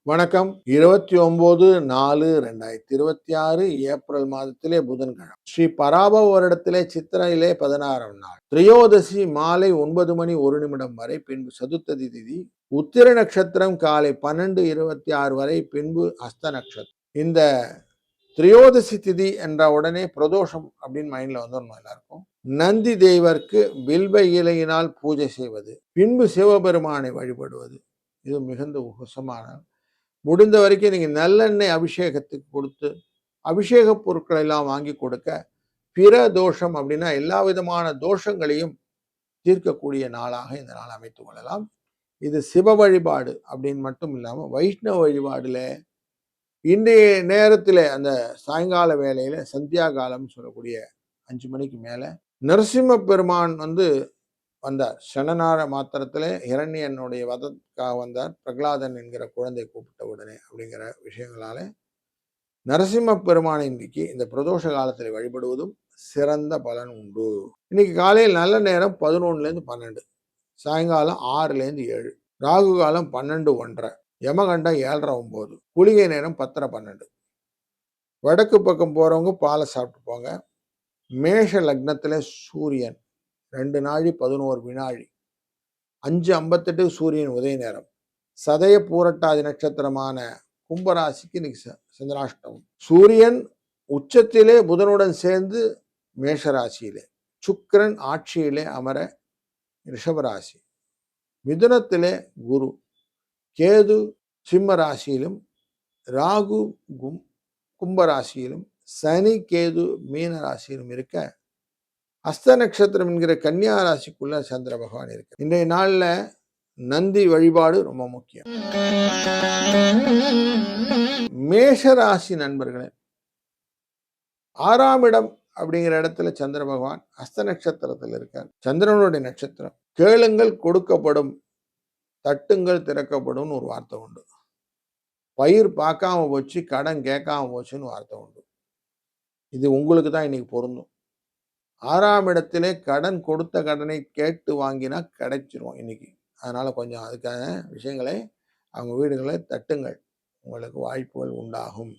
வணக்கம். 29/4/2026 ஏப்ரல் மாதத்திலே புதன்கிழமை. ஸ்ரீ பராபவ வருடத்திலே சித்திரையிலே 16ஆம் நாள். திரையோதசி மாலை 9 மணி 1 நிமிடம் வரை, பின்பு சதுர்த்ததி திதி. உத்திர நட்சத்திரம் காலை 12:26 வரை, பின்பு அஸ்த நட்சத்திரம். இந்த திரையோதசி திதி என்ற உடனே பிரதோஷம் அப்படின்னு மைண்ட்ல வந்துடணும் எல்லாருக்கும். நந்தி தேவருக்கு பில்வ இலையினால் பூஜை செய்வது, பின்பு சிவபெருமானை வழிபடுவது, இது மிகுந்த உகசமான. முடிந்த வரைக்கும் நீங்க நல்லெண்ணெய் அபிஷேகத்துக்கு கொடுத்து, அபிஷேக பொருட்களை எல்லாம் வாங்கி கொடுக்க, பிற தோஷம் அப்படின்னா எல்லா விதமான தோஷங்களையும் தீர்க்கக்கூடிய நாளாக இந்த நாள் அமைத்துக் கொள்ளலாம். இது சிவ வழிபாடு அப்படின்னு மட்டும் இல்லாம வைஷ்ணவ வழிபாடுல இன்றைய நேரத்துல அந்த சாயங்கால வேலையில சந்தியா காலம் சொல்லக்கூடிய 5 மணிக்கு மேல நரசிம்ம பெருமான் வந்தார். சனநார மாத்திரத்துல இரண்யனுடைய வதத்துக்காக வந்தார். பிரகலாதன் என்கிற குழந்தை கூப்பிட்ட உடனே அப்படிங்கிற விஷயங்களால நரசிம்ம பெருமானை இன்றைக்கு இந்த பிரதோஷ காலத்தில் வழிபடுவதும் சிறந்த பலன் உண்டு. இன்னைக்கு காலையில் நல்ல நேரம் 11லேருந்து 12, சாயங்காலம் 6லேருந்து 7, ராகு காலம் 12:1, யமகண்டம் 7:30-9, குளிகை நேரம் 10:12. வடக்கு பக்கம் போறவங்க பாலை சாப்பிட்டு போங்க. மேஷ லக்னத்துல சூரியன் 2 நாழி 11 வினாழி, 5:58 சூரியன் உதய நேரம். சதய பூரட்டாதி நட்சத்திரமான கும்பராசிக்கு இன்னைக்கு சந்திராஷ்டமம். சூரியன் உச்சத்திலே புதனுடன் சேர்ந்து மேஷராசியிலே, சுக்கிரன் ஆட்சியிலே அமர ரிஷபராசி, மிதுனத்திலே குரு, கேது சிம்ம ராசியிலும், ராகு கும்பராசியிலும், சனி கேது மீன ராசியிலும் இருக்க, அஸ்த நட்சத்திரம் என்கிற கன்னியா ராசிக்குள்ள சந்திர பகவான் இருக்கு. இன்றைய நாள்ல நந்தி வழிபாடு ரொம்ப முக்கியம். மேஷ ராசி நண்பர்களே, 6ஆம் இடம் அப்படிங்கிற இடத்துல சந்திர பகவான் அஸ்த நட்சத்திரத்தில் இருக்கார். சந்திரனுடைய நட்சத்திரம். கேளுங்கள் கொடுக்கப்படும், தட்டுங்கள் திறக்கப்படும் ஒரு வார்த்தை உண்டு. பயிர் பார்க்காம போச்சு, கடன் கேட்காம போச்சுன்னு வார்த்தை உண்டு. இது உங்களுக்கு தான் இன்னைக்கு பொருந்தும். 6ஆம் இடத்திலே கடன் கொடுத்த கடனை கேட்டு வாங்கினா கிடைச்சிரும் இன்னைக்கு. அதனால கொஞ்சம் அதுக்கான விஷயங்களை அவங்க வீடுகளை தட்டுங்கள், உங்களுக்கு வாய்ப்புகள் உண்டாகும்.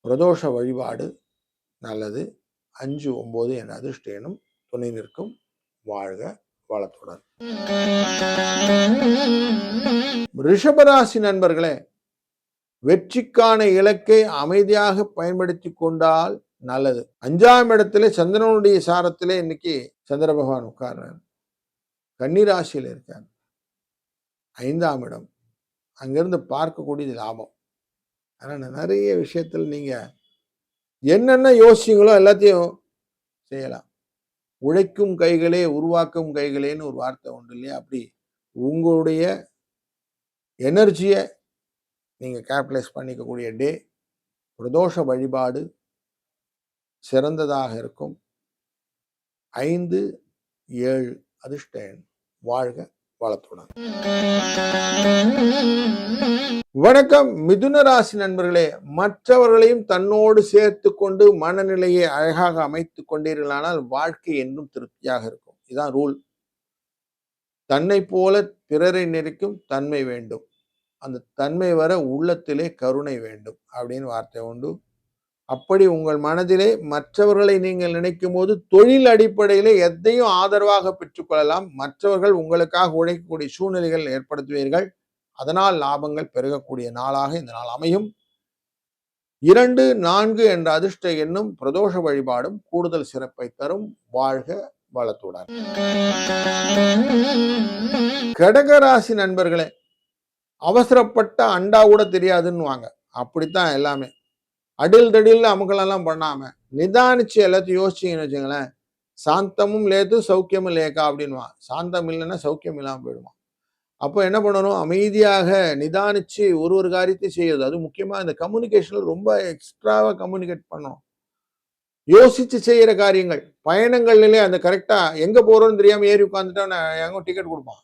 பிரதோஷ வழிபாடு நல்லது. 5-9 என் அதிர்ஷ்டேனும் துணை நிற்கும். வாழ்க வளத்துடன். ரிஷபராசி நண்பர்களே, வெற்றிக்கான இலக்கை அமைதியாக பயன்படுத்தி கொண்டால் நல்லது. 5ஆம் இடத்துல சந்திரனுடைய சாரத்திலே இன்னைக்கு சந்திர பகவான் உட்கார்றார். கன்னிராசியில் இருக்கார். 5ஆம் இடம், அங்கிருந்து பார்க்கக்கூடியது லாபம். அதனால நிறைய விஷயத்தில் நீங்க என்னென்ன யோசிங்களோ எல்லாத்தையும் செய்யலாம். உழைக்கும் கைகளே உருவாக்கும் கைகளேன்னு ஒரு வார்த்தை உண்டு இல்லையா? அப்படி உங்களுடைய எனர்ஜியை நீங்க கேபிட்டலைஸ் பண்ணிக்கக்கூடிய டே. பிரதோஷ வழிபாடு சிறந்ததாக இருக்கும். 5-7 அதிர்ஷ்ட எண். வாழ்க வளத்துடன். வணக்கம் மிதுன ராசி நண்பர்களே, மற்றவர்களையும் தன்னோடு சேர்த்து கொண்டு மனநிலையை அழகாக அமைத்துக் கொண்டீர்களானால் வாழ்க்கை என்றும் திருப்தியாக இருக்கும். இதுதான் ரூல். தன்னை போல பிறரை நெருக்கும் தன்மை வேண்டும். அந்த தன்மை வர உள்ளத்திலே கருணை வேண்டும் அப்படின்னு வார்த்தை உண்டு. அப்படி உங்கள் மனதிலே மற்றவர்களை நீங்கள் நினைக்கும் போது தொழில் அடிப்படையிலே எதையும் ஆதரவாக பெற்றுக்கொள்ளலாம். மற்றவர்கள் உங்களுக்காக உழைக்கக்கூடிய சூழ்நிலைகள் ஏற்படுத்துவீர்கள். அதனால் லாபங்கள் பெருகக்கூடிய நாளாக இந்த நாள் அமையும். 2-4 என்ற அதிர்ஷ்ட எண்ணும் பிரதோஷ வழிபாடும் கூடுதல் சிறப்பை தரும். வாழ்க வளத்துடன். கடகராசி நண்பர்களே, அவசரப்பட்ட அண்டா கூட தெரியாதுன்னு வாங்க. அப்படித்தான் எல்லாமே. அடில் தடில் அமுகளெல்லாம் பண்ணாம நிதானிச்சு எல்லாத்தையும் யோசிச்சிங்கன்னு வச்சுங்களேன், சாந்தமும் லேது சௌக்கியமும் லேக்கா அப்படின்வான். சாந்தம் இல்லைன்னா சௌக்கியம் இல்லாமல் போயிடுவான். அப்போ என்ன பண்ணணும்? அமைதியாக நிதானிச்சு ஒரு காரியத்தை செய்யுது. அது முக்கியமா இந்த கம்யூனிகேஷன்ல ரொம்ப எக்ஸ்ட்ராவா கம்யூனிகேட் பண்ணணும். யோசிச்சு செய்யற காரியங்கள். பயணங்கள்லயே அந்த கரெக்டா எங்க போறோம்னு தெரியாம ஏறி உட்காந்துட்டா எங்க டிக்கெட் கொடுப்பான்.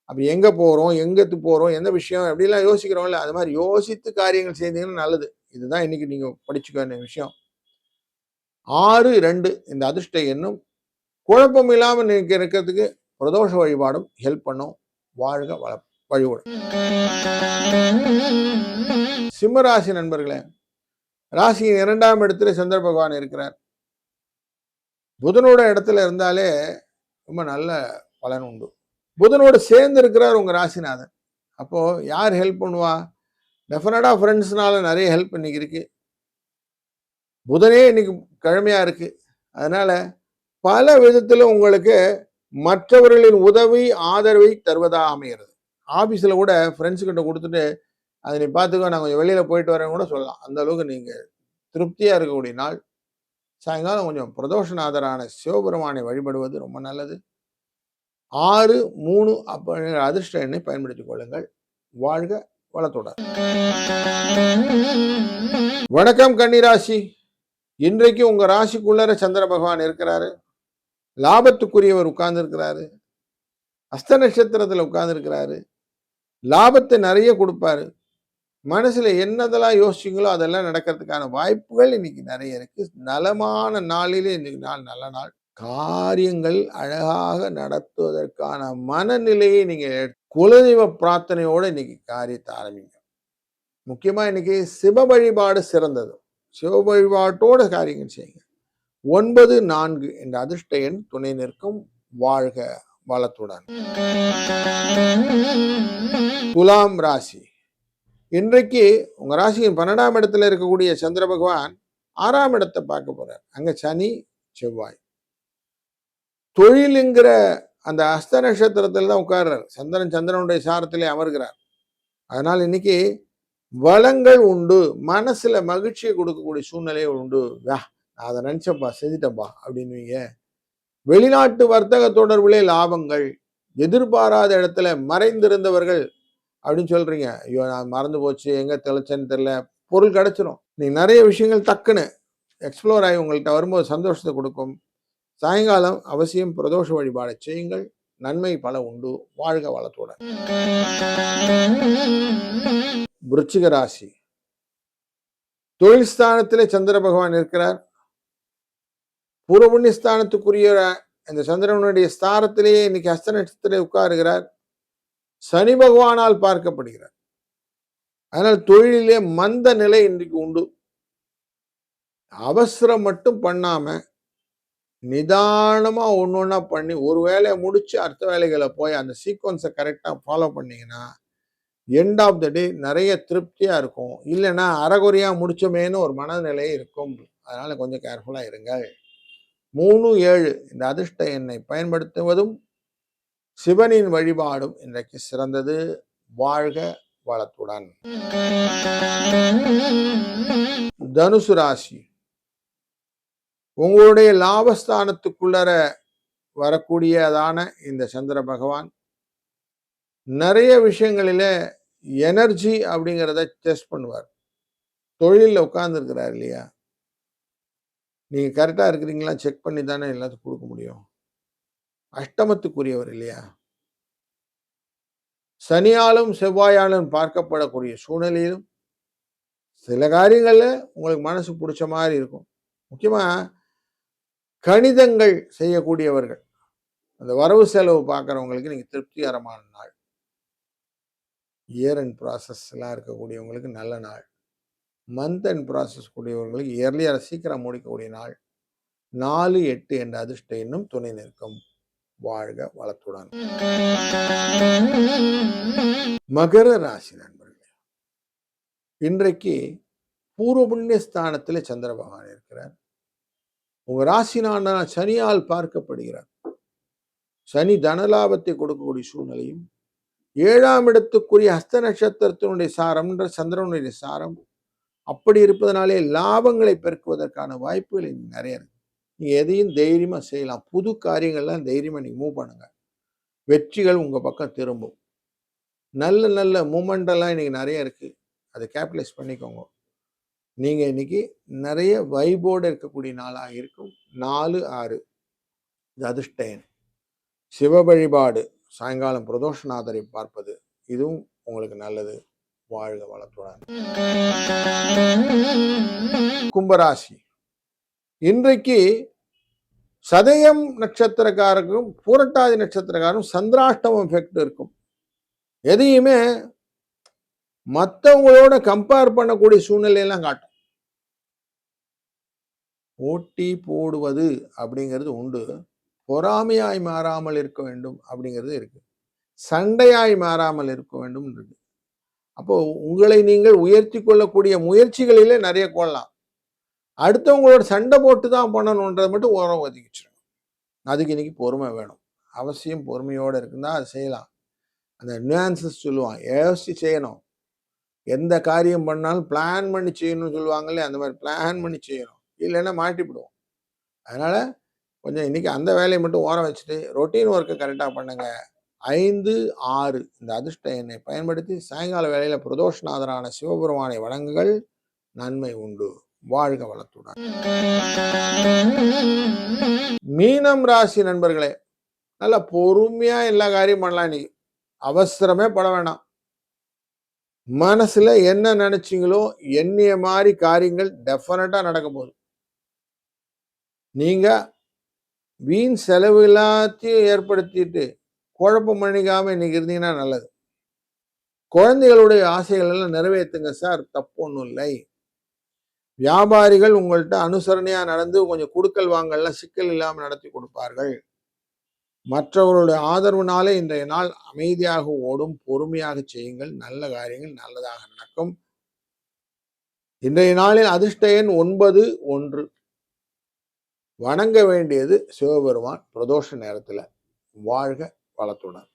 அப்படி எங்க போறோம், எங்கத்து போறோம், எந்த விஷயம் அப்படிலாம் யோசிக்கிறோம்ல, அது மாதிரி யோசித்து காரியங்கள் செய்தீங்கன்னா நல்லது. இதுதான் இன்னைக்கு நீங்க படிச்சுக்க வேண்டிய விஷயம். 6-2 இந்த அதிர்ஷ்ட எண்ணும் குழப்பம் இல்லாம நீங்க இருக்கிறதுக்கு பிரதோஷ வழிபாடும் ஹெல்ப் பண்ணும். வாழ்க வழிவிடும். சிம்ம ராசி நண்பர்களே, ராசியின் 2ஆம் இடத்துல சந்திர பகவான் இருக்கிறார். புதனோட இடத்துல இருந்தாலே ரொம்ப நல்ல பலன் உண்டு. புதனோடு சேர்ந்து இருக்கிறார் உங்க ராசிநாதன். அப்போ யார் ஹெல்ப் பண்ணுவா? டெஃபினட்டா ஃப்ரெண்ட்ஸ்னால நிறைய ஹெல்ப் இன்னைக்கு இருக்கு. புதனே இன்னைக்கு கிழமையா இருக்கு. அதனால பல விதத்துல உங்களுக்கு மற்றவர்களின் உதவி ஆதரவை தருவதாக அமைகிறது. ஆபீஸ்ல கூட ஃப்ரெண்ட்ஸ் கிட்ட கொடுத்துட்டு அதை நீ பார்த்துக்கோ, நான் கொஞ்சம் வெளியில போயிட்டு வரேன்னு கூட சொல்லலாம். அந்த அளவுக்கு நீங்க திருப்தியா இருக்கக்கூடிய நாள். சாயங்காலம் கொஞ்சம் பிரதோஷநாதரான சிவபெருமானை வழிபடுவது ரொம்ப நல்லது. 6, 3 அப்படிங்கிற அதிர்ஷ்ட எண்ணை பயன்படுத்திக் கொள்ளுங்கள். வாழ்க வளத்துடன். வணக்கம் கன்னிராசி. இன்றைக்கு உங்க ராசிக்குள்ளர சந்திர பகவான் இருக்கிறாரு. லாபத்துக்குரியவர் உட்கார்ந்து இருக்கிறாரு. அஸ்த நட்சத்திரத்துல உட்கார்ந்து இருக்கிறாரு. லாபத்தை நிறைய கொடுப்பாரு. மனசுல என்னதெல்லாம் யோசிச்சீங்களோ அதெல்லாம் நடக்கிறதுக்கான வாய்ப்புகள் இன்னைக்கு நிறைய இருக்கு. நலமான நாளிலே இன்னைக்கு நாள் நல்ல நாள். காரியங்கள் அழகாக நடத்துவதற்கான மனநிலையை நீங்க குலதெய்வ பிரார்த்தனையோட இன்னைக்கு காரியத்தை ஆரம்பிங்க. முக்கியமா இன்னைக்கு சிவ வழிபாடு சிறந்தது. சிவ வழிபாட்டோட காரியங்கள் செய்யுங்க. 9, 4 என்ற அதிர்ஷ்ட எண் துணை நிற்கும். வாழ்க வளத்துடன். துலாம் ராசி. இன்றைக்கு உங்க ராசியின் 12ஆம் இடத்துல இருக்கக்கூடிய சந்திர பகவான் 6ஆம் இடத்தை பார்க்க போறார். அங்க சனி செவ்வாய். தொழிலுங்கிற அந்த அஸ்த நட்சத்திரத்துல தான் உட்கார்றார். சந்திரனுடைய சாரத்திலே அமர்கிறார். அதனால இன்னைக்கு வளங்கள் உண்டு. மனசுல மகிழ்ச்சியை கொடுக்கக்கூடிய சூழ்நிலையை உண்டு. நான் அதை நினைச்சப்பா செஞ்சிட்டப்பா அப்படின்னுவீங்க. வெளிநாட்டு வர்த்தக தொடர்புலே லாபங்கள். எதிர்பாராத இடத்துல மறைந்திருந்தவர்கள் அப்படின்னு சொல்றீங்க. ஐயோ நான் மறந்து போச்சு, எங்க தெளிச்சேன்னு தெரியல, பொருள் கிடைச்சிடும். நீ நிறைய விஷயங்கள் டக்குன்னு எக்ஸ்ப்ளோர் ஆகி உங்கள்கிட்ட வரும்போது சந்தோஷத்தை கொடுக்கும். சாயங்காலம் அவசியம் பிரதோஷ வழிபாடை செய்யுங்கள். நன்மை பல உண்டு. வாழ்க வளத்துடன். விருச்சிக ராசி. தொழில் ஸ்தானத்திலே சந்திர பகவான் இருக்கிறார். பூர்வ புண்ணிய ஸ்தானத்துக்குரிய இந்த சந்திரனுடைய ஸ்தானத்திலேயே இன்னைக்கு அஸ்த நட்சத்திரத்திலே உட்காருகிறார். சனி பகவானால் பார்க்கப்படுகிறார். அதனால் தொழிலே மந்த நிலை இன்றைக்கு உண்டு. அவசரம் மட்டும் பண்ணாம நிதானமா ஒன்னொன்னா பண்ணி ஒரு வேலையை முடிச்சு அடுத்த வேலைகளை போய் அந்த சீக்வன்ஸை கரெக்டா ஃபாலோ பண்ணீங்கன்னா எண்ட் ஆஃப் த டே நிறைய திருப்தியா இருக்கும். இல்லைன்னா அறகுறையா முடிச்சோமேன்னு ஒரு மனநிலை இருக்கும். அதனால கொஞ்சம் கேர்ஃபுல்லா இருங்கள். 3, 7 இந்த அதிர்ஷ்ட எண்ணை பயன்படுத்துவதும் சிவனின் வழிபாடும் இன்றைக்கு சிறந்தது. வாழ்க வளத்துடன். தனுசு ராசி. உங்களுடைய லாபஸ்தானத்துக்குள்ளர வரக்கூடியதான இந்த சந்திர பகவான் நிறைய விஷயங்களில எனர்ஜி அப்படிங்கிறத டெஸ்ட் பண்ணுவார். தொழிலில் உட்கார்ந்து இருக்கிறார் இல்லையா, நீங்க கரெக்டா இருக்கிறீங்களா செக் பண்ணி தானே எல்லாத்துக்கும் கொடுக்க முடியும். அஷ்டமத்துக்குரியவர் இல்லையா, சனியாலும் செவ்வாயாலும் பார்க்கப்படக்கூடிய சூழ்நிலையிலும் சில காரியங்கள்ல உங்களுக்கு மனசு பிடிச்ச மாதிரி இருக்கும். முக்கியமா கணிதங்கள் செய்யக்கூடியவர்கள், அந்த வரவு செலவு பார்க்குறவங்களுக்கு நீங்க திருப்திகரமான நாள். இயர் அண்ட் ப்ராசஸ் எல்லாம் இருக்கக்கூடியவங்களுக்கு நல்ல நாள். மந்த் அண்ட் ப்ராசஸ் கூடியவர்களுக்கு இயர்லியாக சீக்கிரம் முடிக்கக்கூடிய நாள். 4, 8 என்ற அதிர்ஷ்ட எண்ணும் துணை நிற்கும். வாழ்க வளத்துடன். மகர ராசி நண்பர்களே, இன்றைக்கு பூர்வ புண்ணிய ஸ்தானத்தில் சந்திர பகவான் இருக்கிறார். உங்க ராசினான சனியால் பார்க்கப்படுகிறார். சனி தனலாபத்தை கொடுக்கக்கூடிய சூழ்நிலையும் 7ஆம் இடத்துக்குரிய ஹஸ்த நட்சத்திரத்தினுடைய சாரம் என்ற சந்திரனுடைய சாரம் அப்படி இருப்பதனாலே லாபங்களை பெருக்குவதற்கான வாய்ப்புகள் நிறைய இருக்கு. நீங்க எதையும் தைரியமா செய்யலாம். புது காரியங்கள்லாம் தைரியமா நீங்க மூவ் பண்ணுங்க. வெற்றிகள் உங்க பக்கம் திரும்பும். நல்ல நல்ல மூமெண்ட் எல்லாம் இன்னைக்கு நிறைய இருக்கு. அதை கேபிட்டலைஸ் பண்ணிக்கோங்க. நீங்க இன்னைக்கு நிறைய வைபோடு இருக்கக்கூடிய நாளாக இருக்கும். 4, 6 இது அதிர்ஷ்ட எண். சிவ வழிபாடு, சாயங்காலம் பிரதோஷநாதரை பார்ப்பது, இதுவும் உங்களுக்கு நல்லது. வாழ்க வளத்துடன். கும்பராசி. இன்றைக்கு சதயம் நட்சத்திரக்காரருக்கும் பூரட்டாதி நட்சத்திரக்காரரும் சந்திராஷ்டமம் எஃபெக்ட் இருக்கும். எதையுமே மற்றவங்களோட கம்பேர் பண்ணக்கூடிய சூழ்நிலையெல்லாம் காட்டும். போட்டி போடுவது அப்படிங்கிறது உண்டு. பொறாமையாய் மாறாமல் இருக்க வேண்டும் அப்படிங்கிறது இருக்கு. சண்டையாய் மாறாமல் இருக்க வேண்டும் இருக்கு. அப்போ உங்களை நீங்கள் உயர்த்தி கொள்ளக்கூடிய முயற்சிகளிலே நிறைய கொள்ளலாம். அடுத்தவங்களோட சண்டை போட்டு தான் பண்ணணுன்றதை மட்டும் ஓரம் ஒதுக்கிச்சிடும். அதுக்கு இன்னைக்கு பொறுமை வேணும். அவசியம் பொறுமையோடு இருக்குன்னா அது செய்யலாம். அந்த நியூயான்சஸ் சொல்லுவான், யோசிச்சு செய்யணும். எந்த காரியம் பண்ணாலும் பிளான் பண்ணி செய்யணும்னு சொல்லுவாங்களே, அந்த மாதிரி பிளான் பண்ணி செய்யணும். இல்லைன்னா மாட்டிவிடுவோம். அதனால கொஞ்சம் இன்னைக்கு அந்த வேலையை மட்டும் ஓரம் வச்சுட்டு ரொட்டீன் ஒர்க்கை கரெக்டாக பண்ணுங்க. 5, 6 இந்த அதிர்ஷ்ட எண்ணை பயன்படுத்தி சாயங்கால வேளையில பிரதோஷநாதரான சிவபெருமானை வணங்குங்கள். நன்மை உண்டு. வாழ்க வளத்துடன். மீனம் ராசி நண்பர்களே, நல்ல பொறுமையா எல்லா காரியம் பண்ணலாம். இன்னைக்கு அவசரமே பட வேண்டாம். மனசுல என்ன நினைச்சீங்களோ எண்ணிய மாதிரி காரியங்கள் டெஃபினட்டா நடக்க போகுது. நீங்க வீண் செலவு எல்லாத்தையும் ஏற்படுத்திட்டு குழப்பம் பண்ணிக்காம இன்னைக்கு இருந்தீங்கன்னா நல்லது. குழந்தைகளுடைய ஆசைகள் எல்லாம் நிறைவேற்றுங்க சார், தப்பு ஒன்றும் இல்லை. வியாபாரிகள் உங்கள்கிட்ட அனுசரணையா நடந்து கொஞ்சம் கொடுக்கல் வாங்கல்லாம் சிக்கல் இல்லாமல் நடத்தி கொடுப்பார்கள். மற்றவர்களுடைய ஆதரவுனாலே இன்றைய நாள் அமைதியாக ஓடும். பொறுமையாக செய்யுங்கள். நல்ல காரியங்கள் நல்லதாக நடக்கும். இன்றைய நாளில் அதிர்ஷ்ட எண் 9, 1. வணங்க வேண்டியது சிவபெருமான் பிரதோஷ நேரத்துல. வாழ்க வளத்துடன்.